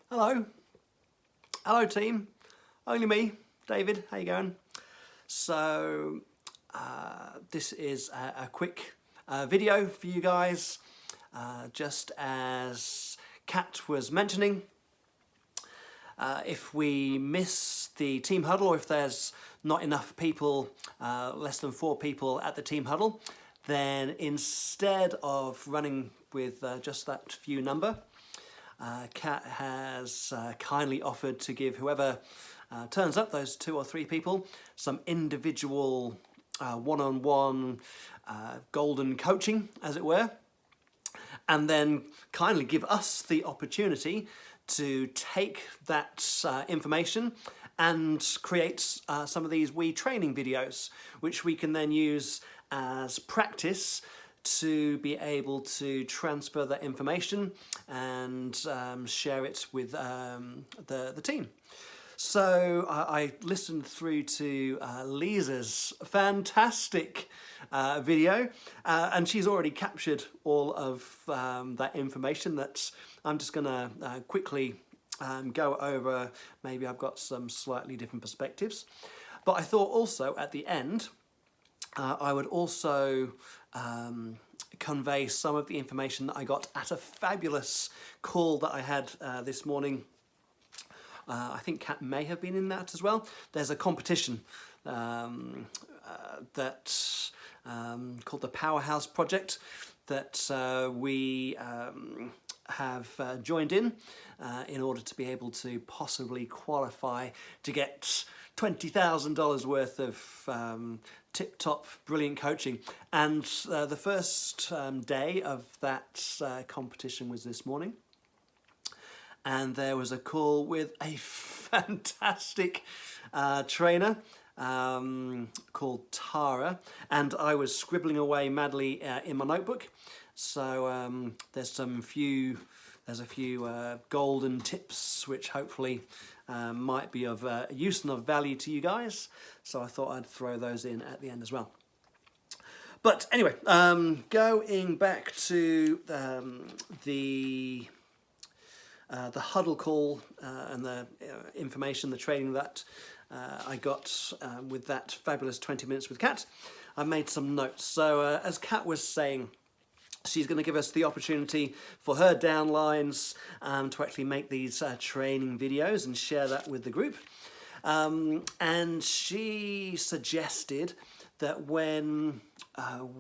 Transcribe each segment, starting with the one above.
Hello. Hello team. Only me, David. How you going? So this is a quick video for you guys. Just as Kat was mentioning, if we miss the team huddle, or if there's not enough people, less than 4 people at the team huddle, then instead of running with just that few number, Kat has kindly offered to give whoever turns up, those 2 or 3 people, some individual one-on-one golden coaching, as it were, and then kindly give us the opportunity to take that information and create some of these wee training videos, which we can then use as practice to be able to transfer that information and share it with the team. So I listened through to Lisa's fantastic video, and she's already captured all of that information that I'm just going to quickly go over. Maybe I've got some slightly different perspectives, but I thought also at the end I would also convey some of the information that I got at a fabulous call that I had this morning. I think Kat may have been in that as well. There's a competition that called the Powerhouse Project that we have joined in order to be able to possibly qualify to get $20,000 worth of tip-top brilliant coaching. And the first day of that competition was this morning. And there was a call with a fantastic trainer called Tara, and I was scribbling away madly in my notebook. So there's a few golden tips which hopefully might be of use and of value to you guys. So I thought I'd throw those in at the end as well. But anyway, going back to the Huddle call and the information, the training that I got with that fabulous 20 minutes with Kat, I made some notes. So as Kat was saying, she's going to give us the opportunity for her downlines to actually make these training videos and share that with the group. And she suggested that when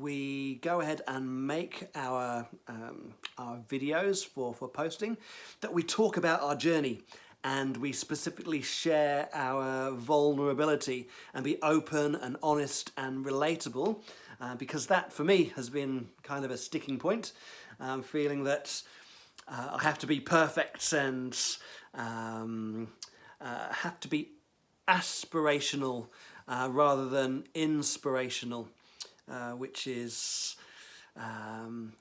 we go ahead and make our videos for posting, that we talk about our journey and we specifically share our vulnerability and be open and honest and relatable, because that for me has been kind of a sticking point, feeling that I have to be perfect and have to be aspirational rather than inspirational, which is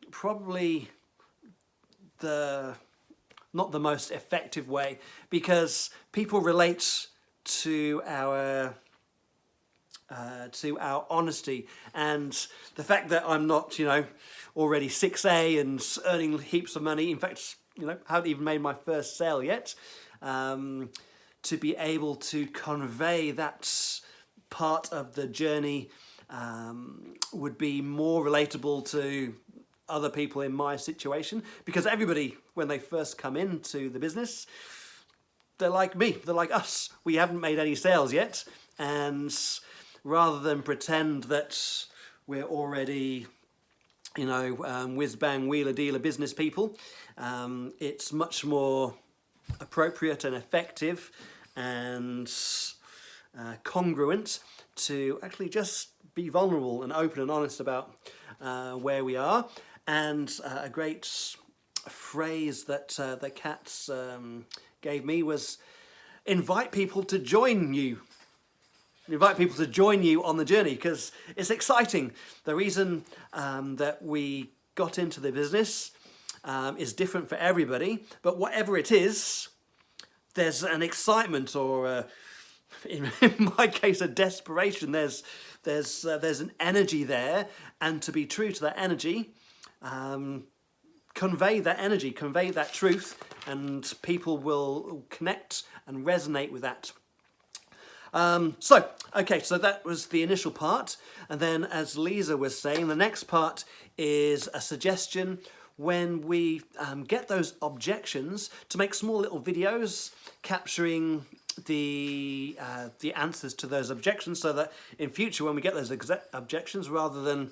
probably not the most effective way, because people relate to our honesty, and the fact that I'm not, already 6A and earning heaps of money. In fact, haven't even made my first sale yet. To be able to convey that part of the journey would be more relatable to other people in my situation, because everybody, when they first come into the business, they're like me, they're like us. We haven't made any sales yet, and rather than pretend that we're already, whiz-bang, wheeler-dealer business people, it's much more appropriate and effective and congruent to actually just be vulnerable and open and honest about where we are. And a great phrase that the Kat gave me was, invite people to join you. Invite people to join you on the journey, because it's exciting. The reason that we got into the business is different for everybody, but whatever it is, there's an excitement, or in my case, a desperation. There's an energy there, and to be true to that energy, convey that energy, convey that truth, and people will connect and resonate with that. Okay, so that was the initial part, and then as Lisa was saying, the next part is a suggestion when we get those objections to make small little videos capturing the answers to those objections, so that in future when we get those objections, rather than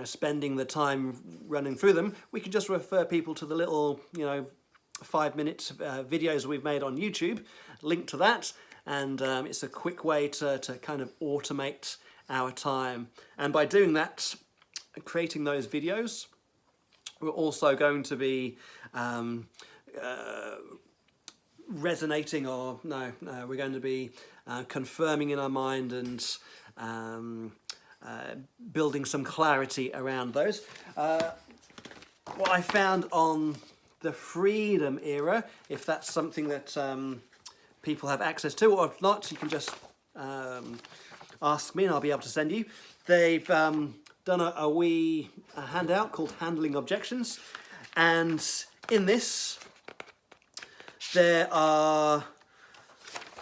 spending the time running through them, we can just refer people to the little 5-minute videos we've made on YouTube, link to that, and it's a quick way to kind of automate our time. And by doing that, creating those videos, we're also going to be resonating, or we're going to be confirming in our mind and building some clarity around those. What I found on the freedom era, if that's something that people have access to, or if not, you can just ask me and I'll be able to send you. They've done a wee handout called Handling Objections, and in this there are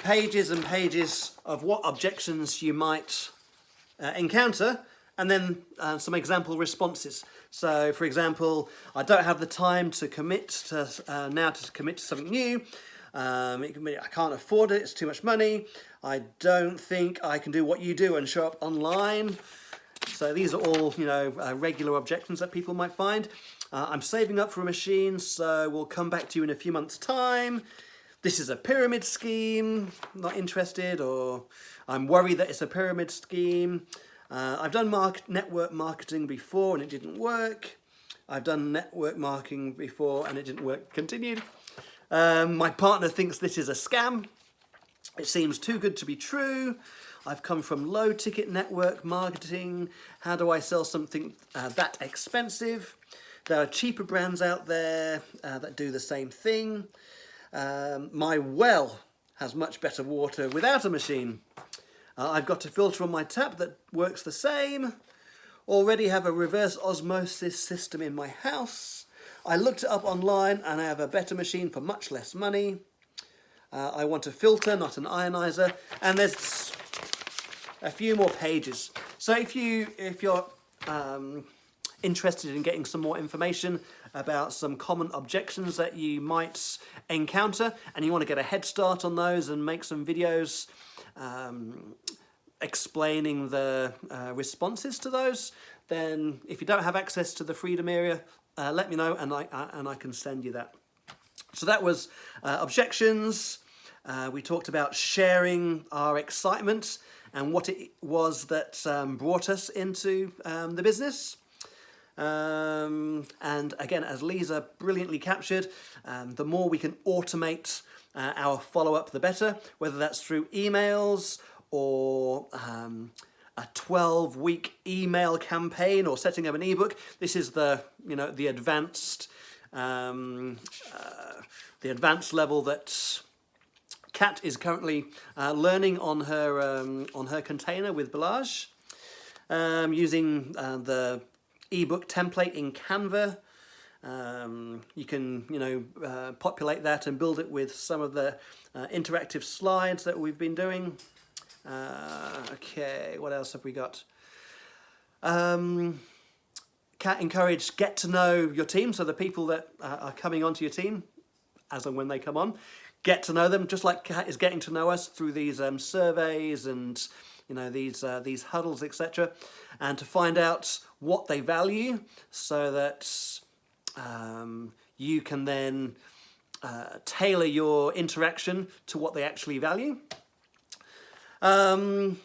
pages and pages of what objections you might encounter, and then some example responses. So, for example, I don't have the time to commit to now to commit to something new. I can't afford it. It's too much money. I don't think I can do what you do and show up online. So these are all regular objections that people might find. I'm saving up for a machine, so we'll come back to you in a few months' time. This is a pyramid scheme. Not interested, or I'm worried that it's a pyramid scheme. I've done network marketing before and it didn't work. I've done network marketing before and it didn't work. Continued. My partner thinks this is a scam. It seems too good to be true. I've come from low ticket network marketing. How do I sell something that expensive? There are cheaper brands out there that do the same thing. My well has much better water without a machine. I've got a filter on my tap that works the same. Already have a reverse osmosis system in my house. I looked it up online and I have a better machine for much less money. I want a filter, not an ionizer. And there's a few more pages. So if you're interested in getting some more information about some common objections that you might encounter, and you want to get a head start on those and make some videos explaining the responses to those, then if you don't have access to the freedom area, let me know and I can send you that. So that was objections. We talked about sharing our excitement and what it was that brought us into the business. And again, as Lisa brilliantly captured, the more we can automate our follow-up, the better, whether that's through emails or a 12-week email campaign or setting up an ebook. This is the advanced level that Kat is currently learning on her container with Bellage, using the ebook template in Canva. You can populate that and build it with some of the interactive slides that we've been doing. Okay, what else have we got? Kat encouraged get to know your team, so the people that are coming onto your team, as and when they come on, get to know them, just like Kat is getting to know us through these surveys and these huddles, etc., and to find out what they value, so that you can then tailor your interaction to what they actually value. So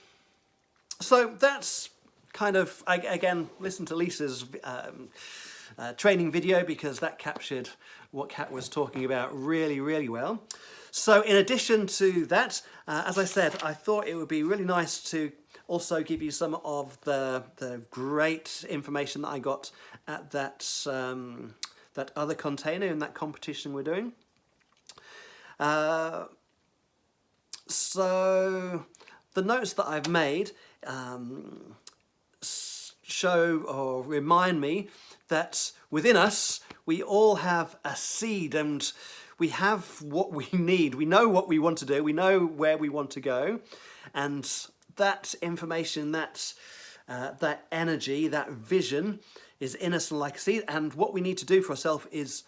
that's kind of, again, listen to Lisa's training video, because that captured what Kat was talking about really, really well. So in addition to that, as I said, I thought it would be really nice to also give you some of the great information that I got at that other container in that competition we're doing. So the notes that I've made show or remind me that within us we all have a seed, and we have what we need. We know what we want to do. We know where we want to go, and that information, that energy, that vision is in us like a seed. And what we need to do for ourselves is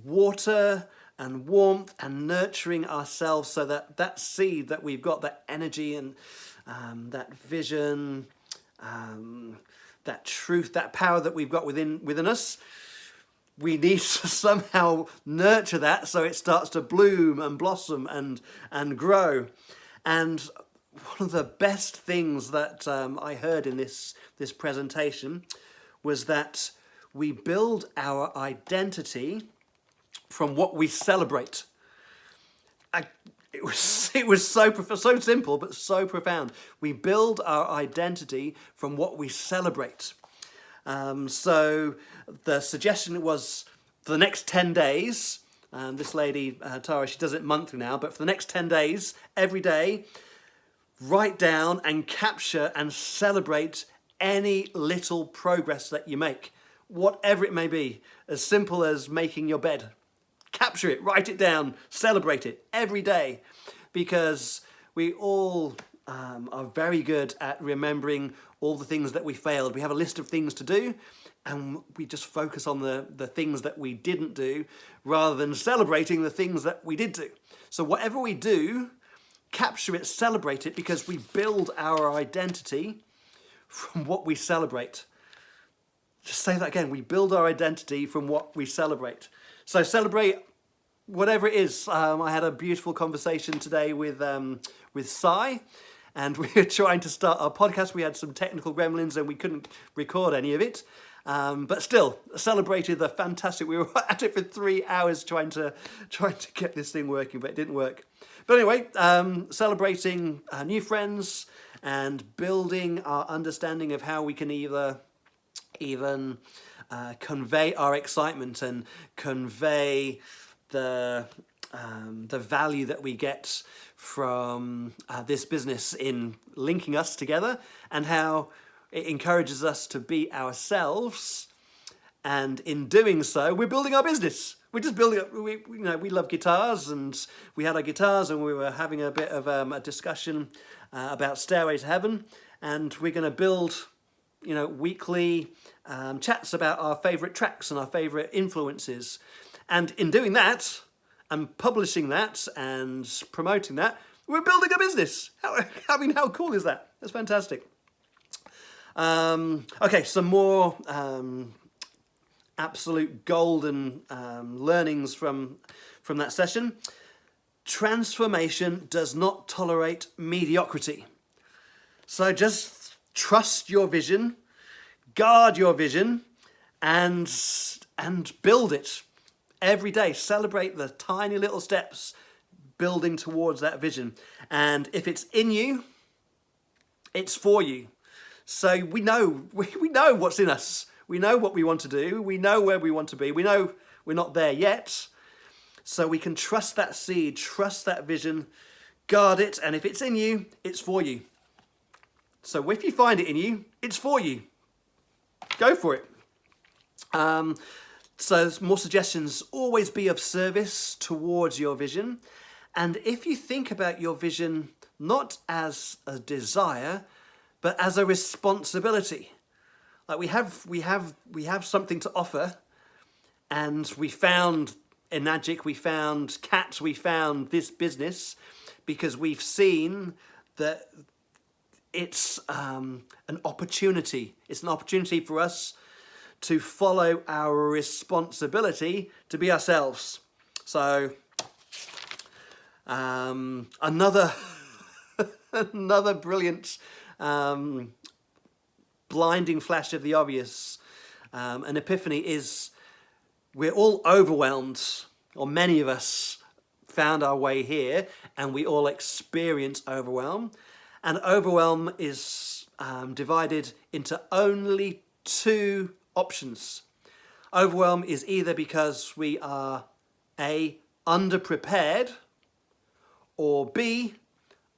water and warmth and nurturing ourselves, so that that seed that we've got, that energy and that vision, that truth, that power that we've got within us, we need to somehow nurture that so it starts to bloom and blossom and grow. And one of the best things that I heard in this presentation was that we build our identity from what we celebrate. It was so simple but so profound. We build our identity from what we celebrate. So the suggestion was for the next 10 days, this lady, Tara, she does it monthly now, but for the next 10 days, every day, write down and capture and celebrate any little progress that you make, whatever it may be, as simple as making your bed. Capture it, write it down, celebrate it every day, because we all are very good at remembering all the things that we failed. We have a list of things to do, and we just focus on the things that we didn't do rather than celebrating the things that we did do. So whatever we do, capture it, celebrate it, because we build our identity from what we celebrate. Just say that again. We build our identity from what we celebrate. So celebrate whatever it is. I had a beautiful conversation today with Sai, and we were trying to start our podcast. We had some technical gremlins and we couldn't record any of it. But still, celebrated the fantastic. We were at it for 3 hours trying to get this thing working, but it didn't work. But anyway, celebrating new friends and building our understanding of how we can even convey our excitement and convey the value that we get from this business in linking us together, and how it encourages us to be ourselves, and in doing so we're building our business. We're just building up. We love guitars, and we had our guitars, and we were having a bit of a discussion about Stairway to Heaven, and we're going to build weekly chats about our favourite tracks and our favourite influences. And in doing that, and publishing that, and promoting that, we're building a business. How cool is that? That's fantastic. Okay, some more absolute golden learnings from that session. Transformation does not tolerate mediocrity. So just trust your vision, guard your vision, and build it every day. Celebrate the tiny little steps building towards that vision. And if it's in you, it's for you. So we know what's in us. We know what we want to do. We know where we want to be. We know we're not there yet. So we can trust that seed, trust that vision, guard it, and if it's in you, it's for you. So if you find it in you, it's for you. Go for it. So more suggestions. Always be of service towards your vision. And if you think about your vision not as a desire, but as a responsibility. Like we have something to offer, and we found Enagic, we found Cat, we found this business because we've seen that it's an opportunity. It's an opportunity for us to follow our responsibility to be ourselves. So another brilliant blinding flash of the obvious, an epiphany is we're all overwhelmed, or many of us found our way here, and we all experience overwhelm. And overwhelm is divided into only two options. Overwhelm is either because we are A, underprepared, or B,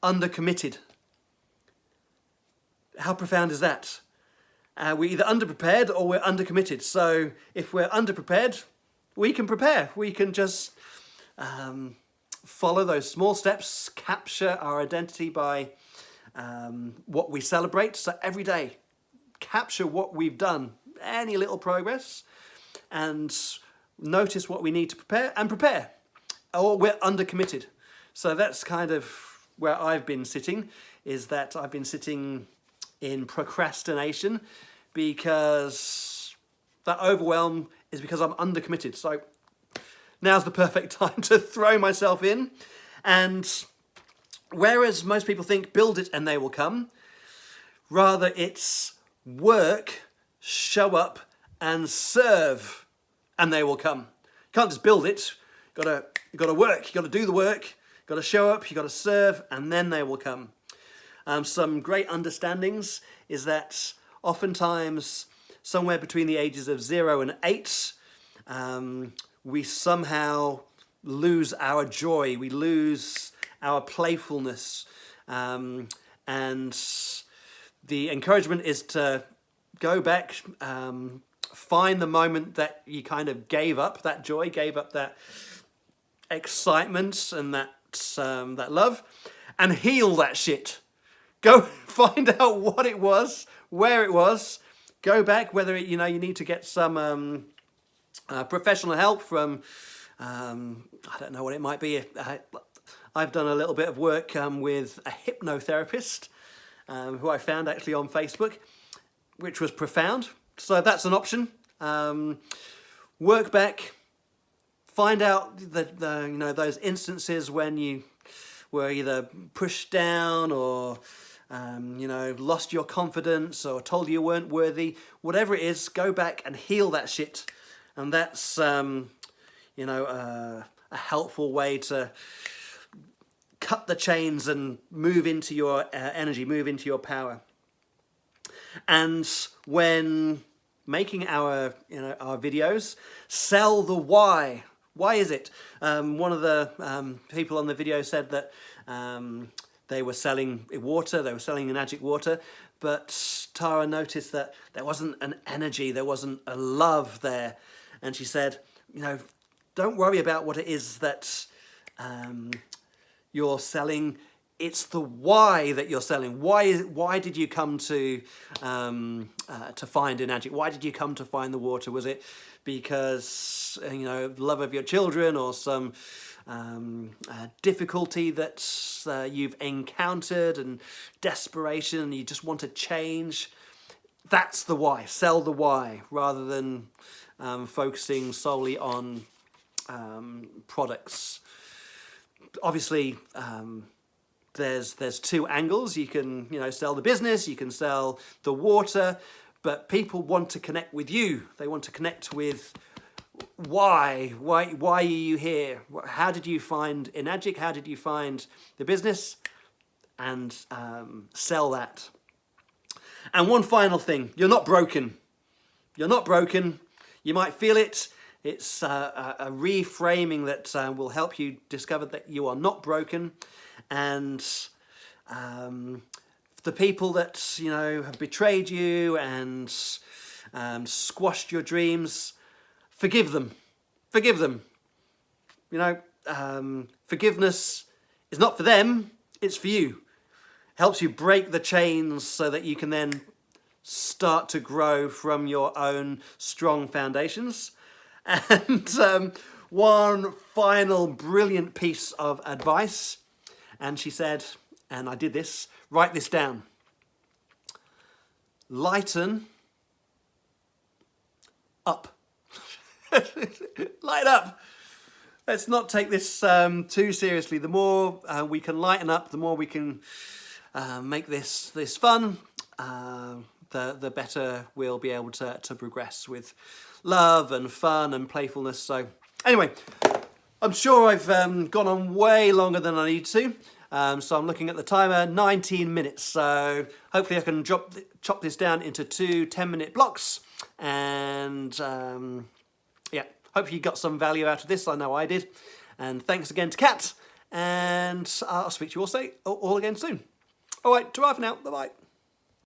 undercommitted. How profound is that? we're either underprepared or we're undercommitted. So if we're underprepared, we can prepare. We can just follow those small steps, capture our identity by what we celebrate. So every day, capture what we've done, any little progress, and notice what we need to prepare and prepare. Or we're undercommitted. So that's kind of where I've been sitting, is that I've been sitting in procrastination because that overwhelm is because I'm undercommitted. So now's the perfect time to throw myself in. And whereas most people think build it and they will come, rather it's work, show up and serve and they will come. You can't just build it. You gotta work, you gotta do the work, you gotta show up, you gotta serve, and then they will come. Some great understandings is that oftentimes somewhere between the ages of 0 and 8, we somehow lose our joy, we lose our playfulness, and the encouragement is to go back, find the moment that you kind of gave up that joy, gave up that excitement and that love, and heal that shit. Go find out what it was, where it was. Go back, whether you need to get some professional help from I don't know what it might be. I've done a little bit of work with a hypnotherapist who I found actually on Facebook, which was profound. So that's an option. Work back, find out those instances when you were either pushed down or lost your confidence or told you weren't worthy. Whatever it is, go back and heal that shit. And that's a helpful way to cut the chains and move into your energy, move into your power. And when making our videos, sell the why. Why is it? One of the people on the video said that they were selling water, they were selling Enagic water, but Tara noticed that there wasn't an energy, there wasn't a love there. And she said, don't worry about what it is that you're selling. It's the why that you're selling. Why did you come to find Enagic? Why did you come to find the water? Was it because love of your children or some difficulty that you've encountered and desperation and you just want to change? That's the why. Sell the why rather than focusing solely on products. Obviously, there's two angles. You can sell the business, you can sell the water, but people want to connect with you. They want to connect with why are you here? How did you find Enagic? How did you find the business? And sell that. And one final thing, you're not broken. You're not broken. You might feel it. It's a reframing that will help you discover that you are not broken. And the people that have betrayed you and squashed your dreams, forgive them. Forgive them. Forgiveness is not for them, it's for you. Helps you break the chains so that you can then start to grow from your own strong foundations. And one final brilliant piece of advice. And she said, and I did this, write this down. Lighten up. Light up. Let's not take this too seriously. The more we can lighten up, the more we can make this fun, the better we'll be able to progress with love and fun and playfulness. So anyway, I'm sure I've gone on way longer than I need to. So I'm looking at the timer, 19 minutes. So hopefully I can chop this down into 2 10-minute blocks. And hopefully you got some value out of this. I know I did. And thanks again to Kat. And I'll speak to you all again soon. All right, ta-ra for now. Bye-bye.